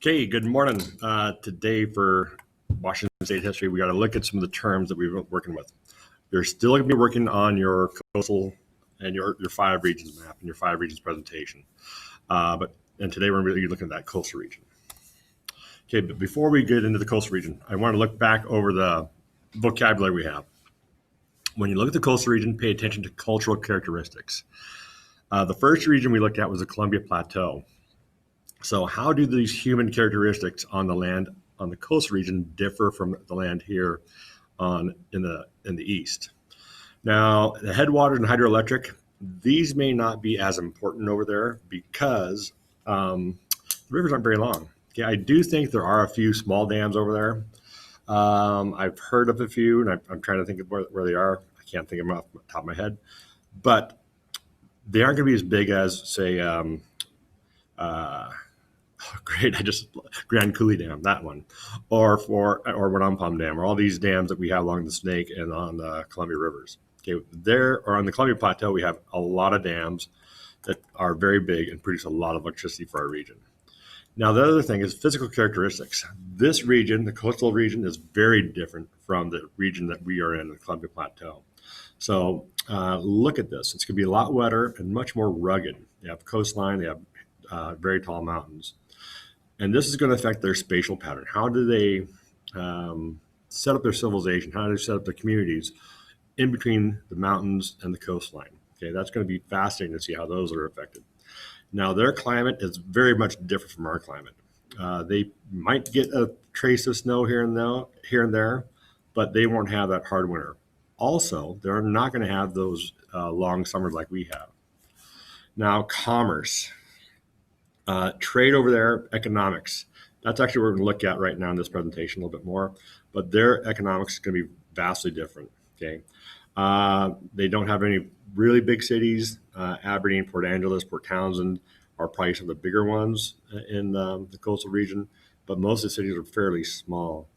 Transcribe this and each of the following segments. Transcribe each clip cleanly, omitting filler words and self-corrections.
Okay, good morning. Today for Washington State history, we got to look at some of the terms that we've been working with. You're still going to be working on your coastal and your five regions map and your five regions presentation. And today we're really looking at that coastal region. Okay, but before we get into the coastal region, I want to look back over the vocabulary we have. When you look at the coastal region, pay attention to cultural characteristics. The first region we looked at was the Columbia Plateau. So how do these human characteristics on the land on the coastal region differ from the land here in the east? Now, the headwaters and hydroelectric, these may not be as important over there because the rivers aren't very long. Okay, I do think there are a few small dams over there. I've heard of a few, and I'm trying to think of where they are. I can't think of them off the top of my head, but they aren't going to be as big as, say, great! Grand Coulee Dam, that one, or Wampum Dam, or all these dams that we have along the Snake and on the Columbia rivers. Okay, there or on the Columbia Plateau, we have a lot of dams that are very big and produce a lot of electricity for our region. Now, the other thing is physical characteristics. This region, the coastal region, is very different from the region that we are in, the Columbia Plateau. So look at this. It's going to be a lot wetter and much more rugged. They have coastline. They have very tall mountains. And this is going to affect their spatial pattern. How do they set up their civilization? How do they set up their communities in between the mountains and the coastline? Okay, that's going to be fascinating to see how those are affected. Now, their climate is very much different from our climate. They might get a trace of snow here and there, but they won't have that hard winter. Also, they're not going to have those long summers like we have. Now, commerce. Trade over there, economics. That's actually what we're going to look at right now in this presentation a little bit more. But their economics is going to be vastly different. Okay, they don't have any really big cities. Aberdeen, Port Angeles, Port Townsend are probably some of the bigger ones in the coastal region, but most of the cities are fairly small.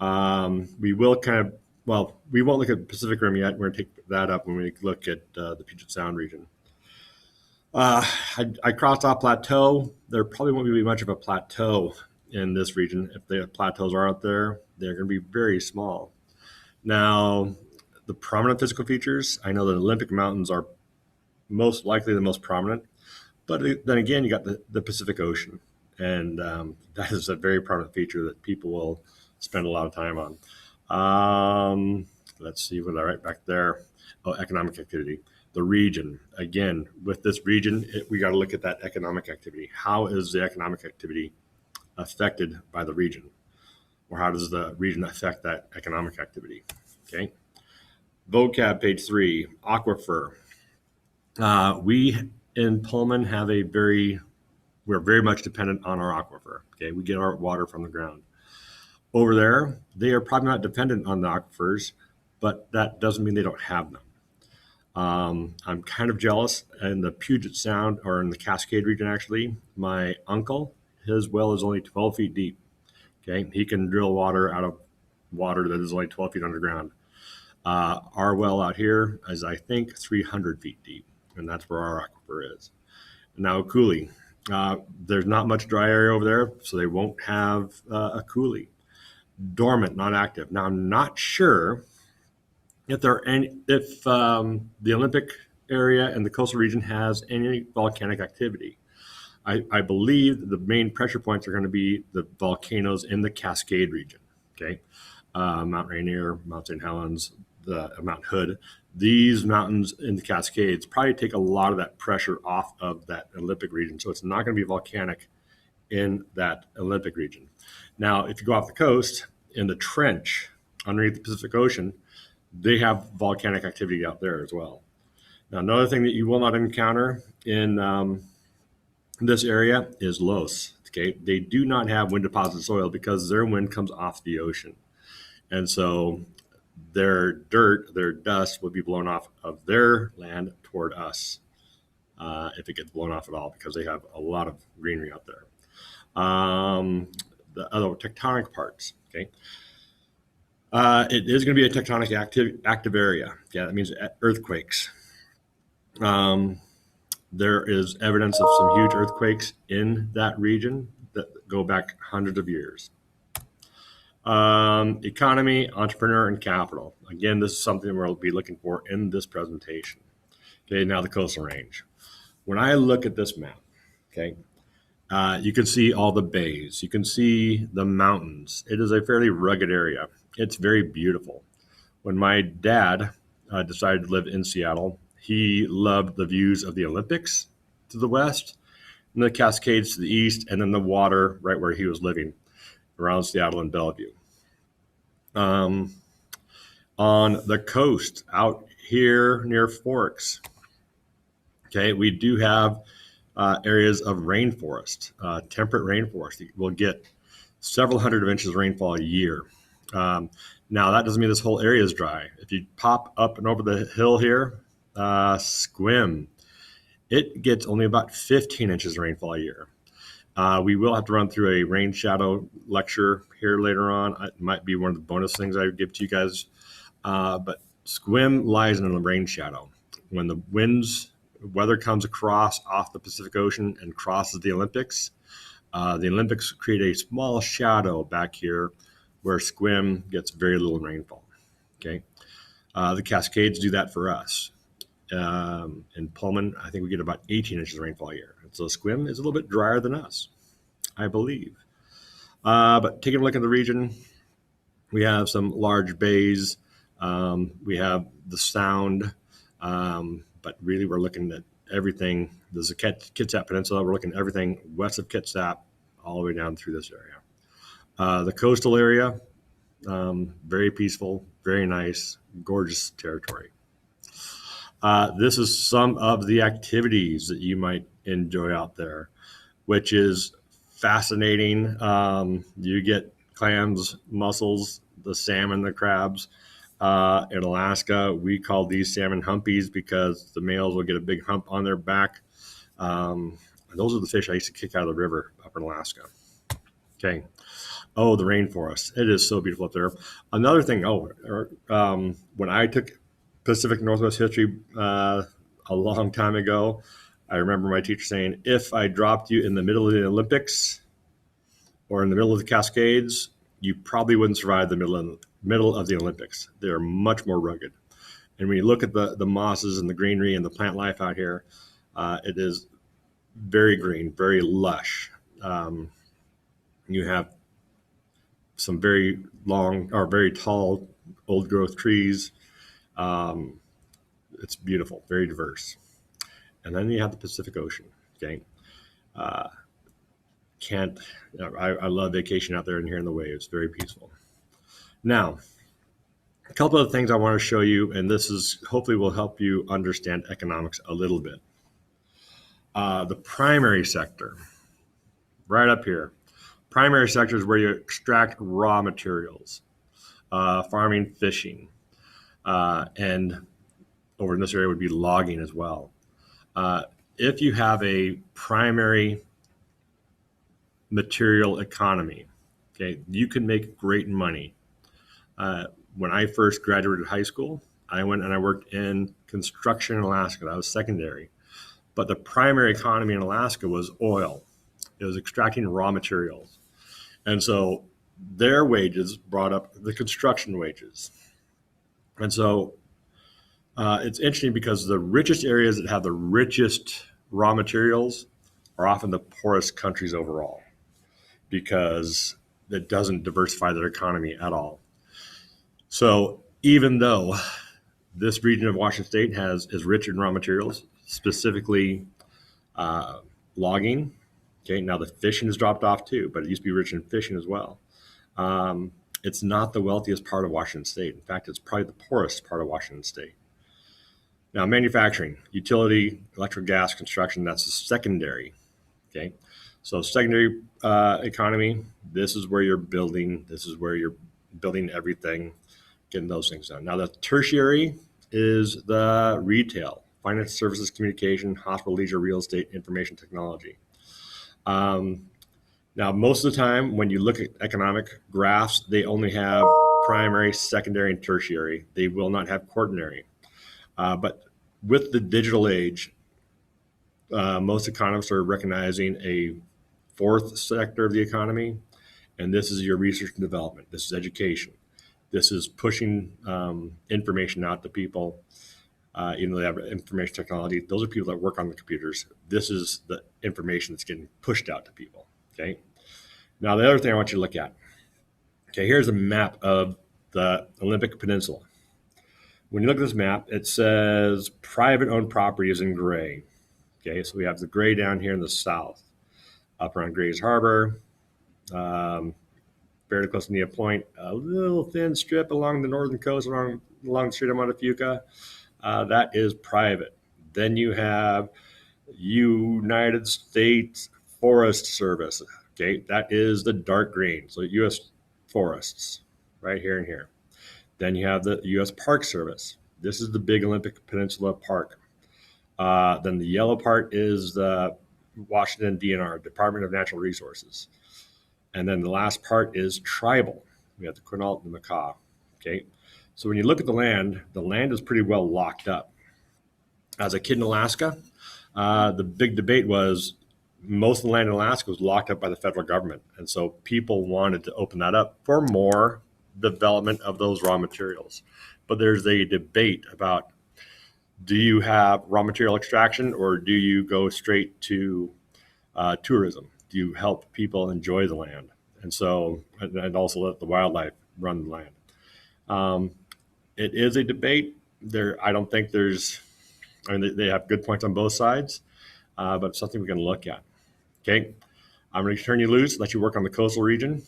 We won't look at the Pacific Rim yet. We're going to take that up when we look at the Puget Sound region. I crossed off plateau. There probably won't be much of a plateau in this region. If the plateaus are out there, they're going to be very small. Now, the prominent physical features, I know the Olympic Mountains are most likely the most prominent, but then again, you got the Pacific Ocean, and that is a very prominent feature that people will spend a lot of time on. Let's see what I write back there. Oh, economic activity. The region, again, with this region, we got to look at that economic activity. How is the economic activity affected by the region? Or how does the region affect that economic activity? Okay. Vocab, page 3, aquifer. We in Pullman have we're very much dependent on our aquifer. Okay, we get our water from the ground. Over there, they are probably not dependent on the aquifers, but that doesn't mean they don't have them. I'm kind of jealous in the Puget Sound, or in the Cascade region, actually. My uncle, his well is only 12 feet deep. Okay, he can drill water out of water that is only 12 feet underground. Our well out here is, I think, 300 feet deep, and that's where our aquifer is. Now, a coulee. There's not much dry area over there, so they won't have a coulee. Dormant, not active. Now, I'm not sure if the Olympic area and the coastal region has any volcanic activity. I believe the main pressure points are going to be the volcanoes in the Cascade region. Okay, Mount Rainier, Mount St. Helens, Mount Hood. These mountains in the Cascades probably take a lot of that pressure off of that Olympic region, so it's not going to be volcanic in that Olympic region. Now, if you go off the coast in the trench underneath the Pacific Ocean, they have volcanic activity out there as well. Now, another thing that you will not encounter in this area is loess. Okay, they do not have wind deposited soil because their wind comes off the ocean, and so their dirt, their dust, will be blown off of their land toward us if it gets blown off at all, because they have a lot of greenery out there. The other tectonic parts. Okay. It is going to be a tectonic active area. Yeah, that means earthquakes. There is evidence of some huge earthquakes in that region that go back hundreds of years. Economy, entrepreneur, and capital. Again, this is something we'll be looking for in this presentation. Okay, now the coastal range. When I look at this map, okay, you can see all the bays. You can see the mountains. It is a fairly rugged area. It's very beautiful. When my dad decided to live in Seattle, he loved the views of the Olympics to the west, and the Cascades to the east, and then the water right where he was living around Seattle and Bellevue. On the coast out here near Forks, okay, we do have areas of rainforest, temperate rainforest. We'll get several hundred of inches of rainfall a year. Now, that doesn't mean this whole area is dry. If you pop up and over the hill here, Squim, it gets only about 15 inches of rainfall a year. We will have to run through a rain shadow lecture here later on. It might be one of the bonus things I would give to you guys. But Squim lies in a rain shadow. When the weather comes across off the Pacific Ocean and crosses the Olympics create a small shadow back here where Squim gets very little rainfall. Okay, the Cascades do that for us. In Pullman, I think we get about 18 inches of rainfall a year. So Squim is a little bit drier than us, I believe. But taking a look at the region, we have some large bays. We have the Sound, but really we're looking at everything. There's a Kitsap Peninsula. We're looking at everything west of Kitsap all the way down through this area. The coastal area, very peaceful, very nice, gorgeous territory. This is some of the activities that you might enjoy out there, which is fascinating. You get clams, mussels, the salmon, the crabs. In Alaska, we call these salmon humpies because the males will get a big hump on their back. Those are the fish I used to kick out of the river up in Alaska. Okay. Oh, the rainforest. It is so beautiful up there. Another thing, when I took Pacific Northwest history a long time ago, I remember my teacher saying, if I dropped you in the middle of the Olympics or in the middle of the Cascades, you probably wouldn't survive the middle of the Olympics. They're much more rugged. And when you look at the mosses and the greenery and the plant life out here, it is very green, very lush. You have some very long or very tall old growth trees. It's beautiful, very diverse. And then you have the Pacific Ocean. Okay. I love vacation out there and hearing the waves. Very peaceful. Now, a couple of things I want to show you, and this is hopefully will help you understand economics a little bit. The primary sector, right up here. Primary sector is where you extract raw materials, farming, fishing, and over in this area would be logging as well. If you have a primary material economy, okay, you can make great money. When I first graduated high school, I went and I worked in construction in Alaska. That was secondary. But the primary economy in Alaska was oil. It was extracting raw materials. And so their wages brought up the construction wages. And so it's interesting because the richest areas that have the richest raw materials are often the poorest countries overall because it doesn't diversify their economy at all. So even though this region of Washington State is rich in raw materials, specifically logging, okay, now the fishing has dropped off too, but it used to be rich in fishing as well. It's not the wealthiest part of Washington State. In fact, it's probably the poorest part of Washington State. Now, manufacturing, utility, electric, gas, construction, that's a secondary, okay? So secondary economy, this is where you're building. This is where you're building everything, getting those things done. Now, the tertiary is the retail, financial services, communication, hospital, leisure, real estate, information technology. Now, most of the time, when you look at economic graphs, they only have primary, secondary, and tertiary. They will not have quaternary. But with the digital age, most economists are recognizing a fourth sector of the economy. And this is your research and development. This is education. This is pushing information out to people. They have information technology. Those are people that work on the computers. This is the information that's getting pushed out to people. Okay. Now, the other thing I want you to look at. Okay, here's a map of the Olympic Peninsula. When you look at this map, it says private owned property is in gray. Okay, so we have the gray down here in the south, up around Grays Harbor, fairly close to Nia Point, a little thin strip along the northern coast, along the Strait of Montefiore. That is private. Then you have United States Forest Service. Okay, that is the dark green. So U.S. forests, right here and here. Then you have the U.S. Park Service. This is the big Olympic Peninsula Park. Then the yellow part is the Washington DNR, Department of Natural Resources. And then the last part is tribal. We have the Quinault and the Makah. Okay, so when you look at the land is pretty well locked up. As a kid in Alaska, the big debate was most of the land in Alaska was locked up by the federal government. And so people wanted to open that up for more development of those raw materials. But there's a debate about, do you have raw material extraction or do you go straight to tourism? Do you help people enjoy the land? And so, and also let the wildlife run the land. It is a debate. I don't think they have good points on both sides, but it's something we can look at. Okay, I'm going to turn you loose, let you work on the coastal region.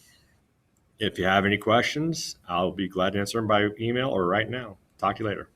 If you have any questions, I'll be glad to answer them by email or right now. Talk to you later.